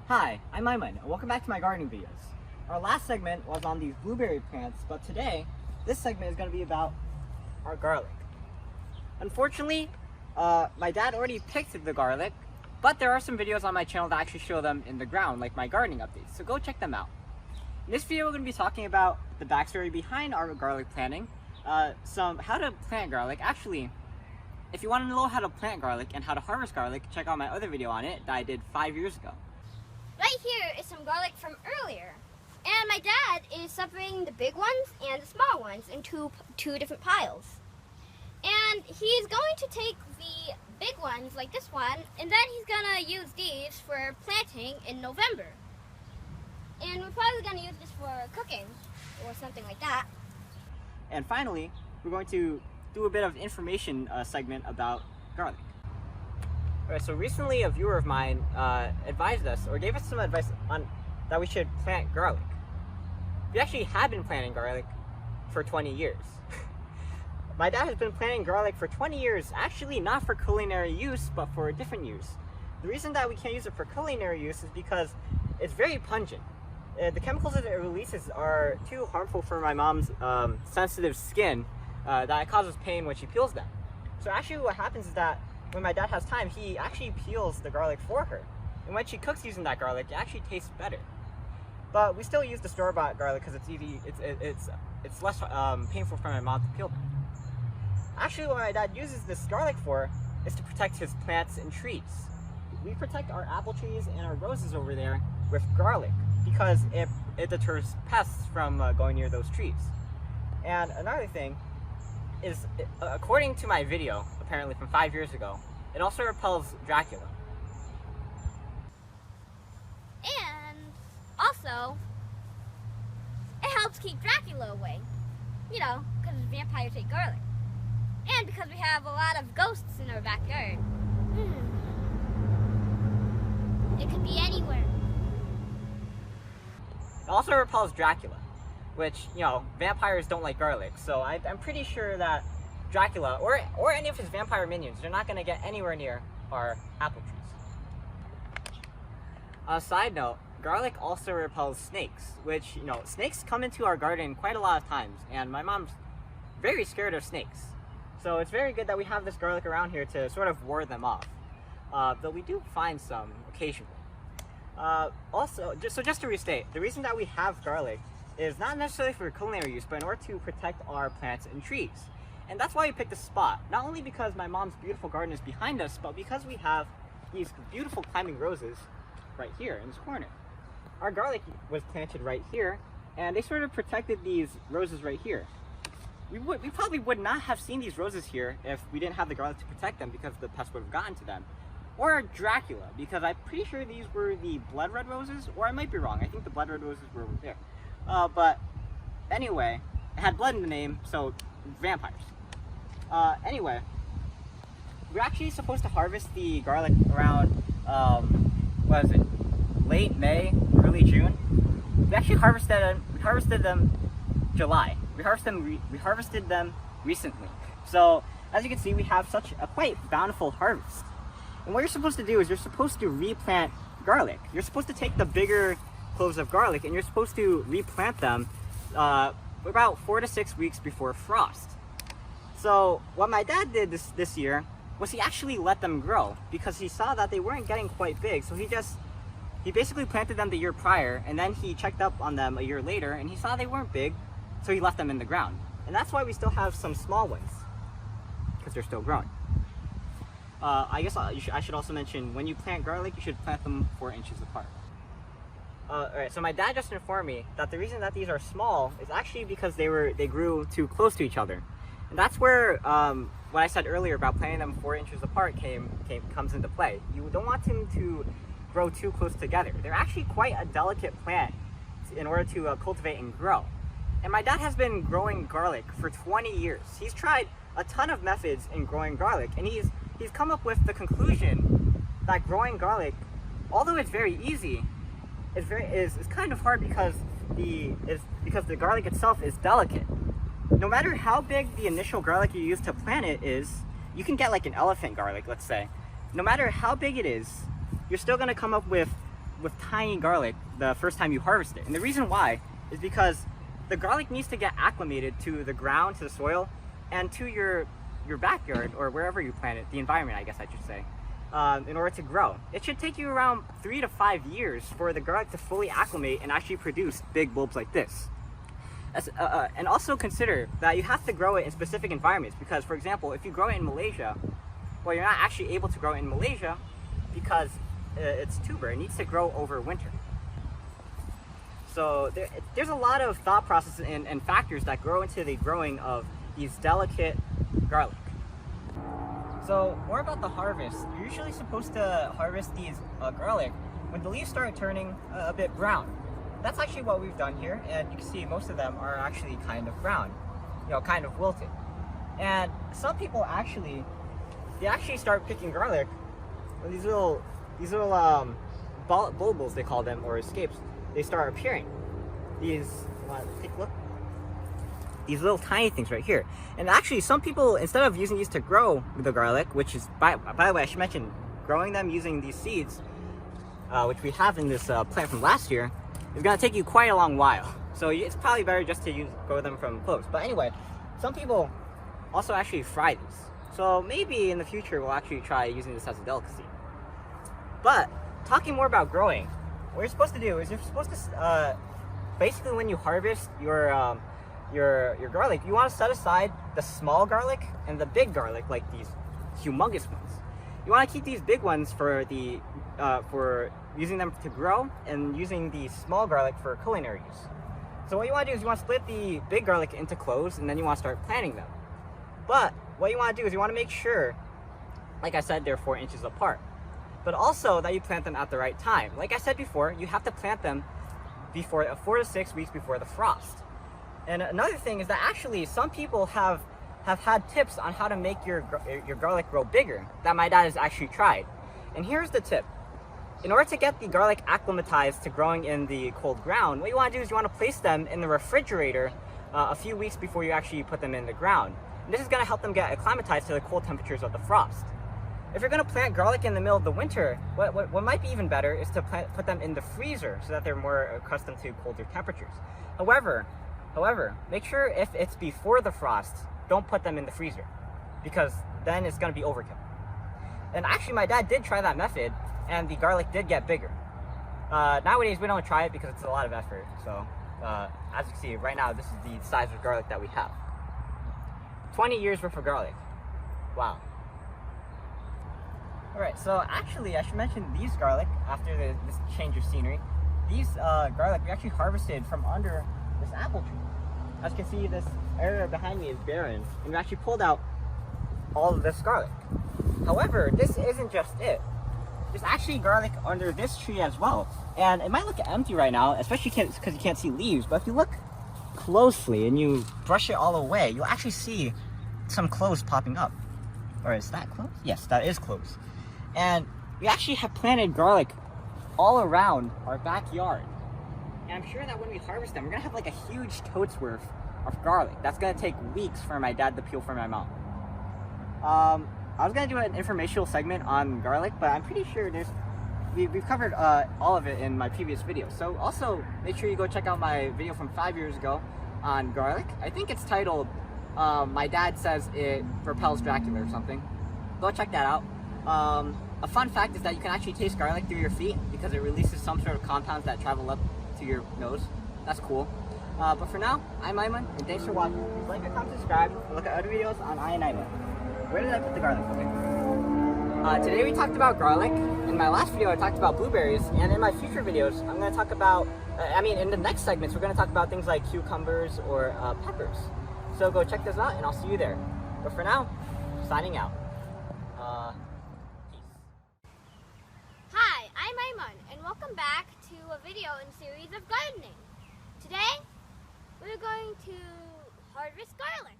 Hi, I'm Aiman, and welcome back to my gardening videos. Our last segment was on these blueberry plants, but today, this segment is going to be about our garlic. Unfortunately, my dad already picked the garlic, but there are some videos on my channel that actually show them in the ground, like my gardening updates, so go check them out. In this video, we're going to be talking about the backstory behind our garlic planting, how to plant garlic. Actually, if you want to know how to plant garlic and how to harvest garlic, check out my other video on it that I did 5 years ago. Right here is some garlic from earlier. And my dad is separating the big ones and the small ones into two different piles. And he's going to take the big ones, like this one, and then he's going to use these for planting in November. And we're probably going to use this for cooking or something like that. And finally, we're going to do a bit of information segment about garlic. Alright, so recently a viewer of mine advised us, or gave us some advice on that we should plant garlic. We actually have been planting garlic for 20 years. My dad has been planting garlic for 20 years, actually not for culinary use, but for a different use. The reason that we can't use it for culinary use is because it's very pungent. The chemicals that it releases are too harmful for my mom's sensitive skin that it causes pain when she peels them. So actually what happens is that when my dad has time, he actually peels the garlic for her. And when she cooks using that garlic, it actually tastes better. But we still use the store-bought garlic because it's easy, it's less painful for my mom to peel them. Actually, what my dad uses this garlic for is to protect his plants and trees. We protect our apple trees and our roses over there with garlic because it deters pests from going near those trees. And another thing is, according to my video, apparently from 5 years ago, it also repels Dracula. And also, it helps keep Dracula away. You know, because vampires hate garlic. And because we have a lot of ghosts in our backyard. It could be anywhere. It also repels Dracula, which, you know, vampires don't like garlic, so I'm pretty sure that Dracula, or any of his vampire minions, they're not going to get anywhere near our apple trees. A side note, garlic also repels snakes, which, you know, snakes come into our garden quite a lot of times, and my mom's very scared of snakes. So it's very good that we have this garlic around here to sort of ward them off, though we do find some occasionally. Also, just to restate, the reason that we have garlic is not necessarily for culinary use, but in order to protect our plants and trees. And that's why we picked this spot, not only because my mom's beautiful garden is behind us, but because we have these beautiful climbing roses right here in this corner. Our garlic was planted right here, and they sort of protected these roses right here. We probably would not have seen these roses here if we didn't have the garlic to protect them, because the pests would have gotten to them. Or Dracula, because I'm pretty sure these were the blood red roses, or I might be wrong. I think the blood red roses were there. But anyway, it had blood in the name, so vampires. Anyway, we're actually supposed to harvest the garlic around, what is it, late May, early June. We actually harvested them July. We harvested them recently. So, as you can see, we have such a quite bountiful harvest. And what you're supposed to do is you're supposed to replant garlic. You're supposed to take the bigger cloves of garlic and you're supposed to replant them about 4 to 6 weeks before frost. So what my dad did this year was he actually let them grow because he saw that they weren't getting quite big. So he basically planted them the year prior, and then he checked up on them a year later and he saw they weren't big, so he left them in the ground. And that's why we still have some small ones, because they're still growing. I guess I should also mention, when you plant garlic, you should plant them 4 inches apart. Alright, so my dad just informed me that the reason that these are small is actually because they grew too close to each other. And that's where what I said earlier about planting them 4 inches apart comes into play. You don't want them to grow too close together. They're actually quite a delicate plant in order to cultivate and grow. And my dad has been growing garlic for 20 years. He's tried a ton of methods in growing garlic, and he's come up with the conclusion that growing garlic, although it's very easy, is kind of hard because the garlic itself is delicate. No matter how big the initial garlic you use to plant it is, you can get like an elephant garlic, let's say. No matter how big it is, you're still going to come up with with tiny garlic the first time you harvest it. And the reason why is because the garlic needs to get acclimated to the ground, to the soil, and to your backyard, or wherever you plant it, the environment, I guess I should say, in order to grow. It should take you around 3 to 5 years for the garlic to fully acclimate and actually produce big bulbs like this. And also consider that you have to grow it in specific environments, because, for example, if you grow it in Malaysia, well, you're not actually able to grow it in Malaysia because it's tuber. It needs to grow over winter. So there's a lot of thought processes and factors that grow into the growing of these delicate garlic. So more about the harvest. You're usually supposed to harvest these garlic when the leaves start turning a bit brown. That's actually what we've done here, and you can see most of them are actually kind of brown, kind of wilted. And some people actually start picking garlic when these little bulbils, they call them, or escapes, they start appearing. These, take a look. These little tiny things right here. And actually, some people, instead of using these to grow the garlic, which is, by the way, I should mention, growing them using these seeds, which we have in this plant from last year, is going to take you quite a long while. So it's probably better just to grow them from cloves. But anyway, some people also actually fry these. So maybe in the future we'll actually try using this as a delicacy. But talking more about growing, what you're supposed to do is you're supposed to basically, when you harvest your garlic, you want to set aside the small garlic and the big garlic, like these humongous ones. You want to keep these big ones for using them to grow, and using the small garlic for culinary use. So what you want to do is you want to split the big garlic into cloves, and then you want to start planting them. But what you want to do is you want to make sure, like I said, they're 4 inches apart, but also that you plant them at the right time. Like I said before, you have to plant them before 4 to 6 weeks before the frost. And another thing is that actually some people have had tips on how to make your garlic grow bigger that my dad has actually tried. And here's the tip. In order to get the garlic acclimatized to growing in the cold ground, what you want to do is you want to place them in the refrigerator a few weeks before you actually put them in the ground. And this is going to help them get acclimatized to the cold temperatures of the frost. If you're going to plant garlic in the middle of the winter, what might be even better is to put them in the freezer so that they're more accustomed to colder temperatures. However, make sure if it's before the frost, don't put them in the freezer, because then it's going to be overkill. And actually, my dad did try that method, and the garlic did get bigger. Nowadays, we don't try it because it's a lot of effort. So, as you can see, right now, this is the size of garlic that we have. 20 years worth of garlic. Wow. Alright, so actually, I should mention these garlic, after this change of scenery. These garlic we actually harvested from under this apple tree. As you can see, this area behind me is barren, and we actually pulled out all of this garlic. However, this isn't just it. There's actually garlic under this tree as well. And it might look empty right now, especially because you can't see leaves, but if you look closely and you brush it all away, you'll actually see some cloves popping up. Or is that cloves? Yes, that is cloves. And we actually have planted garlic all around our backyard. And I'm sure that when we harvest them, we're gonna have like a huge totes worth of garlic. That's gonna take weeks for my dad to peel from my mom. I was gonna do an informational segment on garlic, but I'm pretty sure we've covered all of it in my previous video. So also make sure you go check out my video from 5 years ago on garlic. I think it's titled "My Dad Says It Repels Dracula" or something. Go check that out. A fun fact is that you can actually taste garlic through your feet because it releases some sort of compounds that travel up to your nose. That's cool. But for now, I'm Aiman, and thanks for watching. Please like, comment, subscribe, and look at other videos on EyeOnAiman. Where did I put the garlic? Okay. Today we talked about garlic. In my last video, I talked about blueberries, and in my future videos, I'm going to talk about, in the next segments, we're going to talk about things like cucumbers or peppers. So go check those out, and I'll see you there. But for now, signing out. Peace. Hi, I'm Aiman, and welcome back to a video in series of gardening. Today, we're going to harvest garlic.